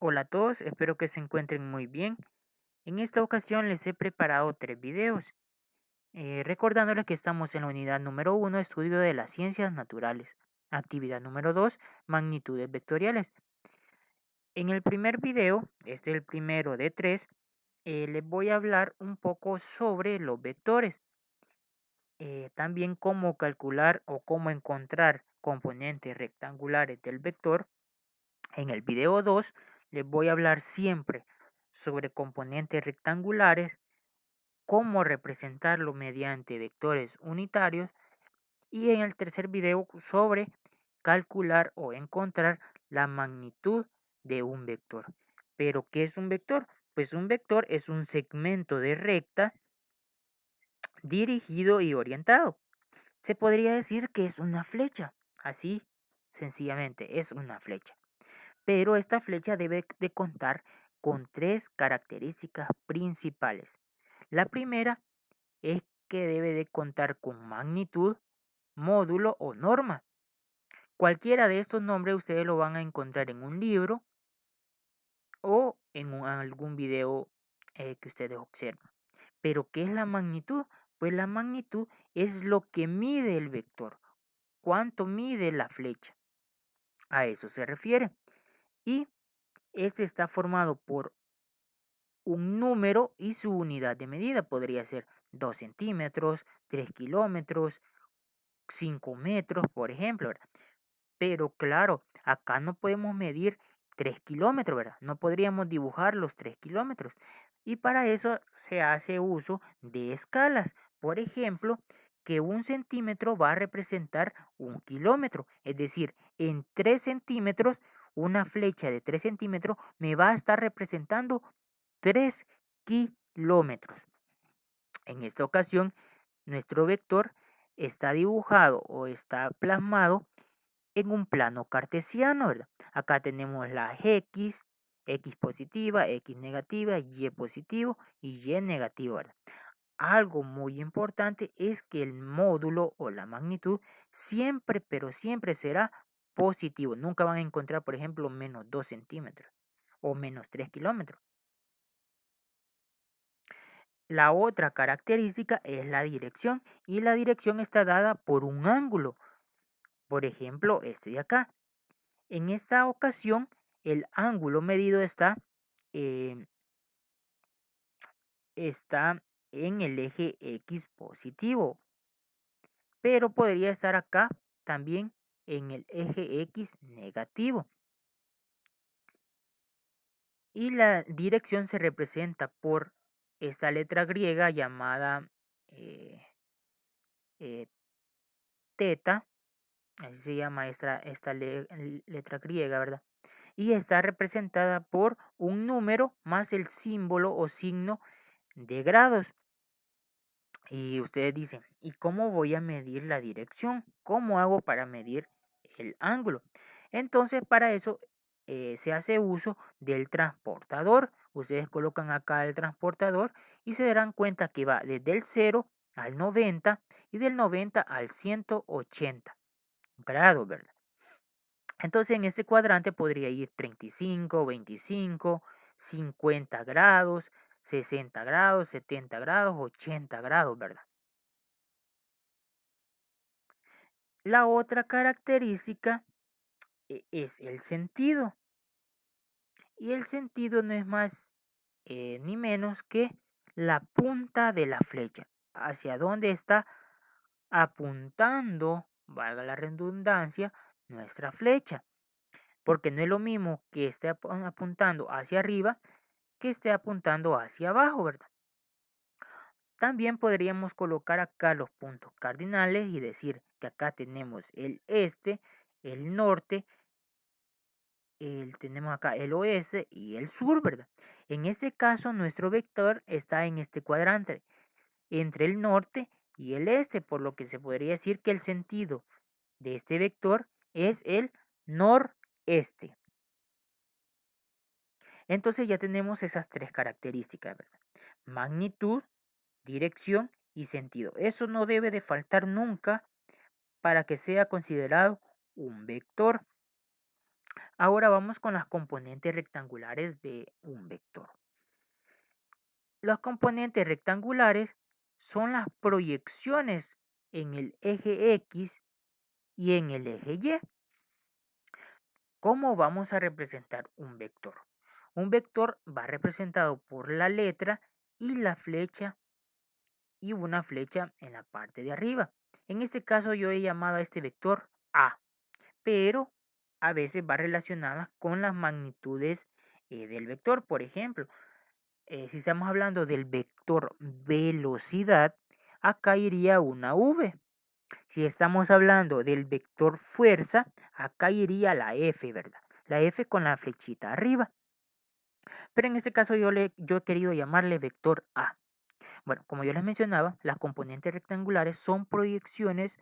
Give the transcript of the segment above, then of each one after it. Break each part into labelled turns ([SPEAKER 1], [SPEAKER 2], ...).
[SPEAKER 1] Hola a todos, espero que se encuentren muy bien. En esta ocasión les he preparado tres videos, recordándoles que estamos en la unidad número 1, estudio de las ciencias naturales. Actividad número 2, magnitudes vectoriales. En el primer video, este es el primero de tres, les voy a hablar un poco sobre los vectores, también cómo calcular o cómo encontrar componentes rectangulares del vector. En el video 2 les voy a hablar siempre sobre componentes rectangulares, cómo representarlo mediante vectores unitarios y en el tercer video sobre calcular o encontrar la magnitud de un vector. ¿Pero qué es un vector? Pues un vector es un segmento de recta dirigido y orientado. Se podría decir que es una flecha, así sencillamente es una flecha. Pero esta flecha debe de contar con tres características principales. La primera es que debe de contar con magnitud, módulo o norma. Cualquiera de estos nombres ustedes lo van a encontrar en un libro o en algún video que ustedes observan. Pero ¿qué es la magnitud? Pues la magnitud es lo que mide el vector, cuánto mide la flecha. A eso se refiere. Y este está formado por un número y su unidad de medida. Podría ser 2 centímetros, 3 kilómetros, 5 metros, por ejemplo, ¿verdad? Pero claro, acá no podemos medir 3 kilómetros, ¿verdad? No podríamos dibujar los 3 kilómetros. Y para eso se hace uso de escalas. Por ejemplo, que un centímetro va a representar un kilómetro. Es decir, en 3 centímetros, una flecha de 3 centímetros me va a estar representando 3 kilómetros. En esta ocasión, nuestro vector está dibujado o está plasmado en un plano cartesiano, ¿verdad? Acá tenemos las X, X positiva, X negativa, Y positivo y Y negativo, ¿verdad? Algo muy importante es que el módulo o la magnitud siempre, pero siempre será positivo. Nunca van a encontrar, por ejemplo, menos 2 centímetros o menos 3 kilómetros. La otra característica es la dirección y la dirección está dada por un ángulo. Por ejemplo, este de acá. En esta ocasión, el ángulo medido eh, está en el eje X positivo, pero podría estar acá también en el eje X negativo. Y la dirección se representa por esta letra griega llamada eh, eh, teta, así se llama letra griega, ¿verdad? Y está representada por un número más el símbolo o signo de grados. Y ustedes dicen, ¿y cómo voy a medir la dirección? ¿Cómo hago para medir el ángulo? Entonces, para eso se hace uso del transportador. Ustedes colocan acá el transportador y se darán cuenta que va desde el 0 al 90 y del 90 al 180 grados, ¿verdad? Entonces, en este cuadrante podría ir 35, 25, 50 grados, 60 grados, 70 grados, 80 grados, ¿verdad? La otra característica es el sentido. Y el sentido no es más ni menos que la punta de la flecha. Hacia dónde está apuntando, valga la redundancia, nuestra flecha. Porque no es lo mismo que esté apuntando hacia arriba que esté apuntando hacia abajo, ¿verdad? También podríamos colocar acá los puntos cardinales y decir que acá tenemos el este, el norte, tenemos acá el oeste y el sur, ¿verdad? En este caso, nuestro vector está en este cuadrante, entre el norte y el este, por lo que se podría decir que el sentido de este vector es el noreste. Entonces ya tenemos esas tres características, ¿verdad? Magnitud, dirección y sentido. Eso no debe de faltar nunca para que sea considerado un vector. Ahora vamos con las componentes rectangulares de un vector. Los componentes rectangulares son las proyecciones en el eje X y en el eje Y. ¿Cómo vamos a representar un vector? Un vector va representado por la letra y la flecha y una flecha en la parte de arriba. En este caso yo he llamado a este vector A, pero a veces va relacionada con las magnitudes del vector. Por ejemplo, si estamos hablando del vector velocidad, acá iría una V. Si estamos hablando del vector fuerza, acá iría la F, ¿verdad? La F con la flechita arriba. Pero en este caso yo he querido llamarle vector A. Bueno, como yo les mencionaba, las componentes rectangulares son proyecciones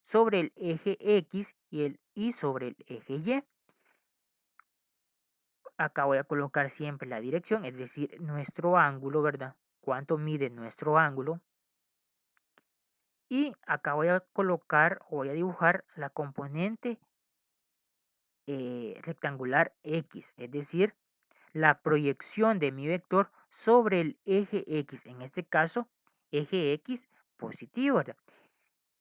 [SPEAKER 1] sobre el eje X y sobre el eje Y. Acá voy a colocar siempre la dirección, es decir, nuestro ángulo, ¿verdad? Cuánto mide nuestro ángulo. Y acá voy a colocar o voy a dibujar la componente rectangular X, es decir, la proyección de mi vector sobre el eje X, en este caso, eje X positivo, ¿verdad?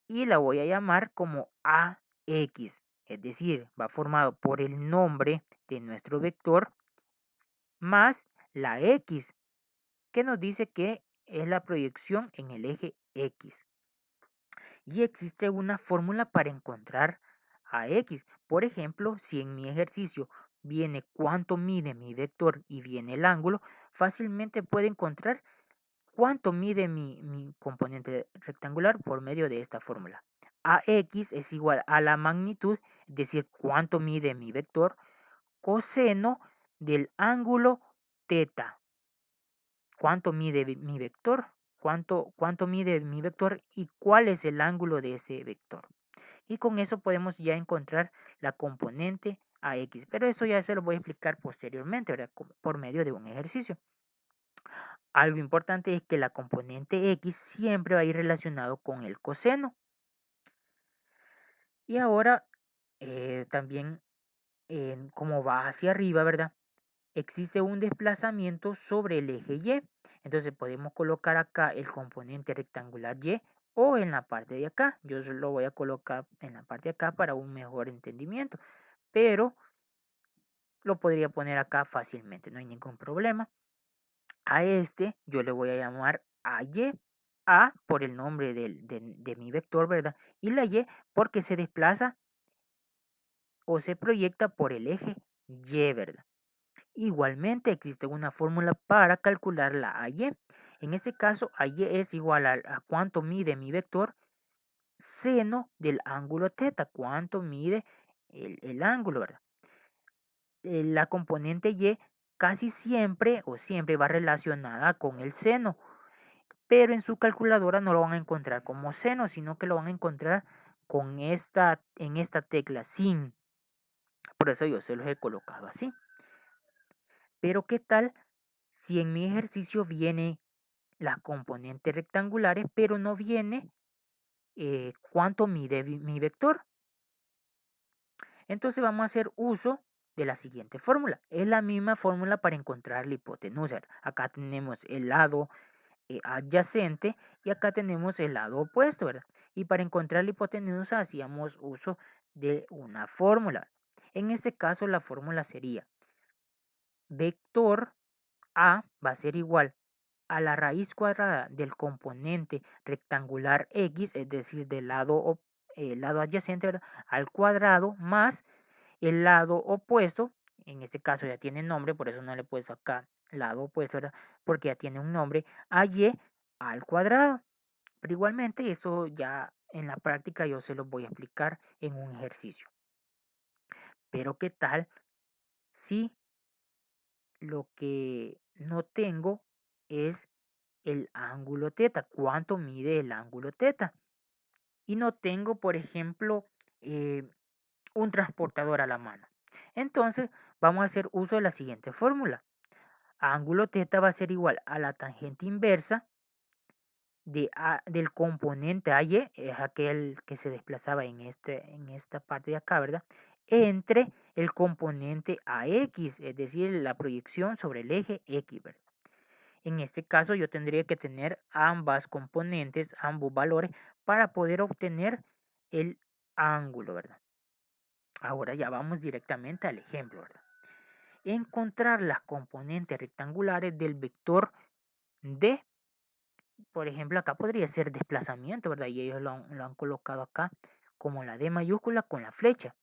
[SPEAKER 1] Y la voy a llamar como AX, es decir, va formado por el nombre de nuestro vector más la X, que nos dice que es la proyección en el eje X. Y existe una fórmula para encontrar a X. Por ejemplo, si en mi ejercicio viene cuánto mide mi vector y viene el ángulo, fácilmente puedo encontrar cuánto mide mi componente rectangular por medio de esta fórmula. AX es igual a la magnitud, es decir, cuánto mide mi vector, coseno del ángulo teta. ¿Cuánto mide mi vector? ¿Cuánto mide mi vector y cuál es el ángulo de ese vector? Y con eso podemos ya encontrar la componente AX. Pero eso ya se lo voy a explicar posteriormente, ¿verdad? Por medio de un ejercicio. Algo importante es que la componente X siempre va a ir relacionado con el coseno. Y ahora también como va hacia arriba, ¿verdad? Existe un desplazamiento sobre el eje Y. Entonces podemos colocar acá el componente rectangular Y o en la parte de acá. Yo lo voy a colocar en la parte de acá para un mejor entendimiento. Pero lo podría poner acá fácilmente, no hay ningún problema. A este yo le voy a llamar AY. A por el nombre de mi vector, ¿verdad? Y la Y porque se desplaza o se proyecta por el eje Y, ¿verdad? Igualmente existe una fórmula para calcular la AY. En este caso, AY es igual a cuánto mide mi vector seno del ángulo teta. Cuánto mide el ángulo, ¿verdad? La componente Y casi siempre o siempre va relacionada con el seno, pero en su calculadora no lo van a encontrar como seno, sino que lo van a encontrar en esta tecla sin. Por eso yo se los he colocado así. Pero ¿qué tal si en mi ejercicio viene las componentes rectangulares, pero no viene cuánto mide mi vector? Entonces vamos a hacer uso de la siguiente fórmula. Es la misma fórmula para encontrar la hipotenusa. Acá tenemos el lado adyacente y acá tenemos el lado opuesto, ¿verdad? Y para encontrar la hipotenusa hacíamos uso de una fórmula. En este caso la fórmula sería vector A va a ser igual a la raíz cuadrada del componente rectangular X, es decir, el lado adyacente, ¿verdad? Al cuadrado más el lado opuesto, en este caso ya tiene nombre, por eso no le he puesto acá lado opuesto, ¿verdad? Porque ya tiene un nombre, a y al cuadrado. Pero igualmente eso ya en la práctica yo se lo voy a explicar en un ejercicio. Pero ¿qué tal si lo que no tengo es el ángulo teta? ¿Cuánto mide el ángulo teta? Y no tengo, por ejemplo, eh, un transportador a la mano. Entonces vamos a hacer uso de la siguiente fórmula. Ángulo teta va a ser igual a la tangente inversa del componente AY, es aquel que se desplazaba en esta parte de acá, ¿verdad? entre el componente AX, es decir, la proyección sobre el eje X, ¿verdad? En este caso yo tendría que tener ambas componentes, ambos valores, para poder obtener el ángulo, ¿verdad? Ahora ya vamos directamente al ejemplo, ¿verdad? Encontrar las componentes rectangulares del vector D. Por ejemplo, acá podría ser desplazamiento, ¿verdad? Y ellos lo han colocado acá como la D mayúscula con la flecha,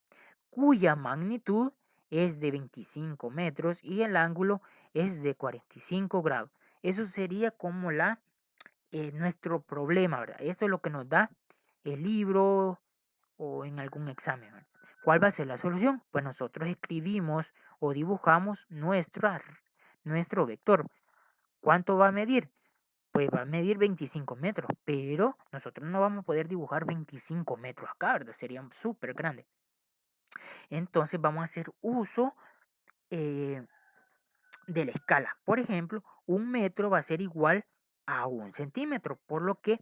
[SPEAKER 1] cuya magnitud es de 25 metros y el ángulo es de 45 grados. Eso sería como nuestro problema, ¿verdad? Esto es lo que nos da el libro o en algún examen, ¿verdad? ¿Cuál va a ser la solución? Pues nosotros escribimos o dibujamos nuestro vector. ¿Cuánto va a medir? Pues va a medir 25 metros, pero nosotros no vamos a poder dibujar 25 metros acá, ¿verdad? Sería súper grande. Entonces vamos a hacer uso eh, de la escala. Por ejemplo, un metro va a ser igual a un centímetro, por lo que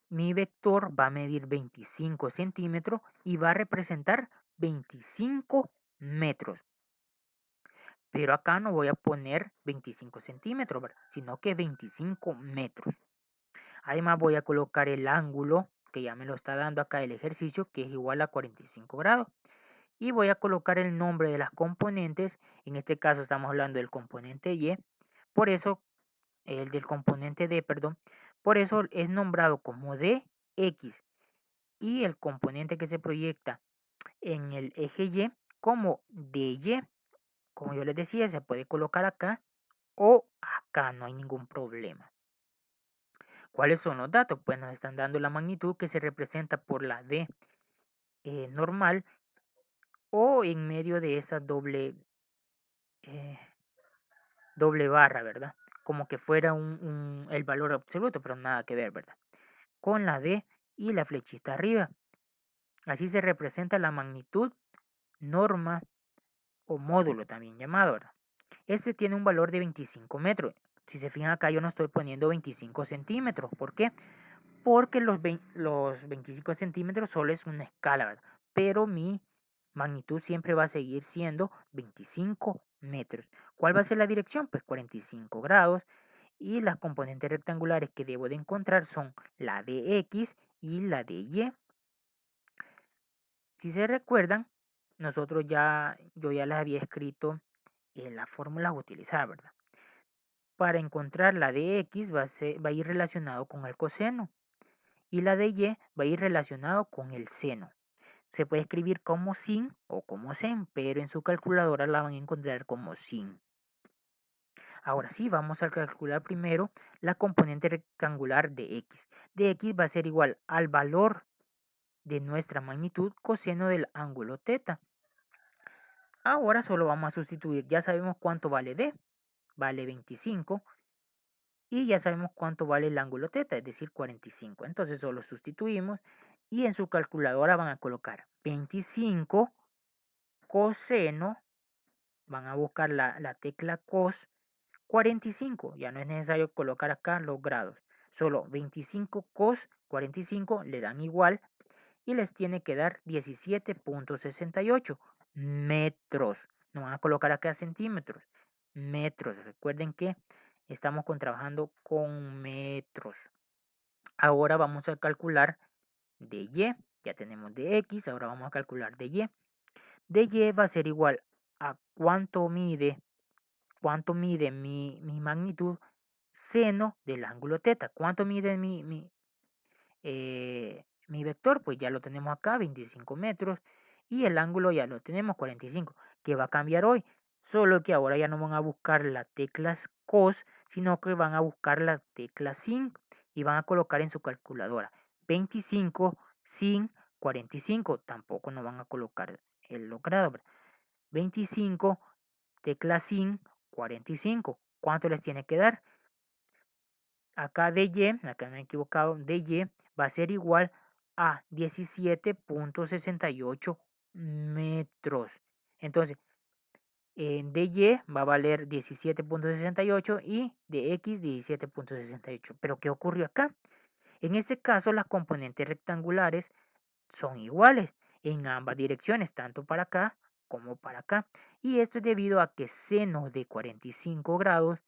[SPEAKER 1] mi vector va a medir 25 centímetros y va a representar 25 metros. Pero acá no voy a poner 25 centímetros, ¿verdad? Sino que 25 metros. Además voy a colocar el ángulo, que ya me lo está dando acá el ejercicio, que es igual a 45 grados. Y voy a colocar el nombre de las componentes. En este caso estamos hablando del componente Y. Por eso, el del componente D, perdón. Por eso es nombrado como DX. Y el componente que se proyecta en el eje Y como DY. Como yo les decía, se puede colocar acá o acá, no hay ningún problema. ¿Cuáles son los datos? Pues nos están dando la magnitud que se representa por la D normal o en medio de esa eh, doble barra, ¿verdad? Como que fuera el valor absoluto, pero nada que ver, ¿verdad? Con la D y la flechita arriba. Así se representa la magnitud, norma o módulo también llamado, ¿verdad? Este tiene un valor de 25 metros. Si se fijan acá yo no estoy poniendo 25 centímetros. ¿Por qué? Porque los 25 centímetros solo es una escala, ¿verdad? Pero mi magnitud siempre va a seguir siendo 25 metros. ¿Cuál va a ser la dirección? Pues 45 grados. Y las componentes rectangulares que debo de encontrar son la de X y la de Y. Si se recuerdan, yo ya las había escrito en las fórmulas a utilizar, ¿verdad? Para encontrar la de X va a ir relacionado con el coseno y la de Y va a ir relacionado con el seno. Se puede escribir como sin o como sen, pero en su calculadora la van a encontrar como sin. Ahora sí, vamos a calcular primero la componente rectangular de X. De X va a ser igual al valor de nuestra magnitud coseno del ángulo θ. Ahora solo vamos a sustituir, ya sabemos cuánto vale D, vale 25, y ya sabemos cuánto vale el ángulo θ, es decir, 45. Entonces solo sustituimos y en su calculadora van a colocar 25 coseno, van a buscar la tecla cos 45, ya no es necesario colocar acá los grados, solo 25 cos 45 le dan igual y les tiene que dar 17.68 metros. No van a colocar acá centímetros, metros. Recuerden que estamos trabajando con metros. Ahora vamos a calcular de Y. Ya tenemos de X, ahora vamos a calcular de Y. De Y va a ser igual a cuánto mide mi magnitud seno del ángulo θ. ¿Cuánto mide mi vector? Pues ya lo tenemos acá, 25 metros. Y el ángulo ya lo tenemos, 45. ¿Qué va a cambiar hoy? Solo que ahora ya no van a buscar la tecla cos, sino que van a buscar la tecla sin y van a colocar en su calculadora 25 sin 45. Tampoco no van a colocar el logrado. 25 tecla sin 45. ¿Cuánto les tiene que dar? Acá de Y, acá me he equivocado, de Y va a ser igual a 17.68 metros. Entonces, de Y va a valer 17.68 y de X 17.68. Pero ¿qué ocurrió acá? En este caso, las componentes rectangulares son iguales. en ambas direcciones, tanto para acá como para acá. Y esto es debido a que seno de 45 grados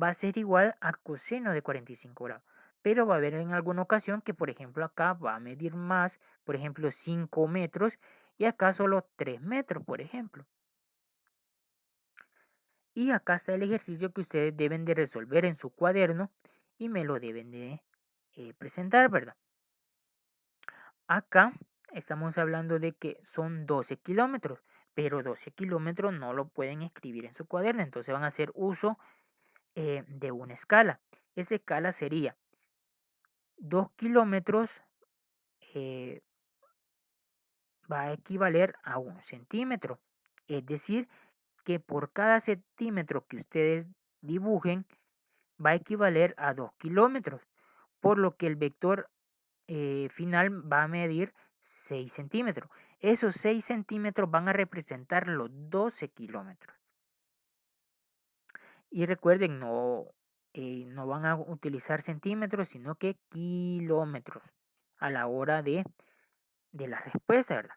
[SPEAKER 1] va a ser igual a coseno de 45 grados. Pero va a haber en alguna ocasión que, por ejemplo, acá va a medir más, por ejemplo, 5 metros y acá solo 3 metros, por ejemplo. Y acá está el ejercicio que ustedes deben de resolver en su cuaderno y me lo deben de presentar, ¿verdad? Acá estamos hablando de que son 12 kilómetros, pero 12 kilómetros no lo pueden escribir en su cuaderno, entonces van a hacer uso de una escala. Esa escala sería 2 kilómetros eh, va a equivaler a 1 centímetro. Es decir, que por cada centímetro que ustedes dibujen va a equivaler a 2 kilómetros, por lo que el vector final va a medir 6 centímetros. Esos 6 centímetros van a representar los 12 kilómetros. Y recuerden, no van a utilizar centímetros, sino que kilómetros a la hora de la respuesta, ¿verdad?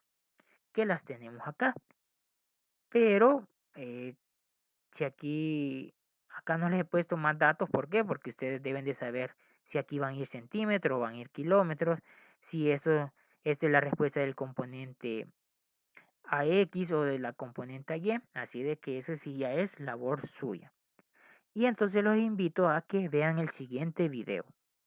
[SPEAKER 1] Que las tenemos acá. Pero si acá no les he puesto más datos, ¿por qué? Porque ustedes deben de saber si aquí van a ir centímetros o van a ir kilómetros, si eso esta es la respuesta del componente AX o de la componente Y, así de que eso sí ya es labor suya. Y entonces los invito a que vean el siguiente video.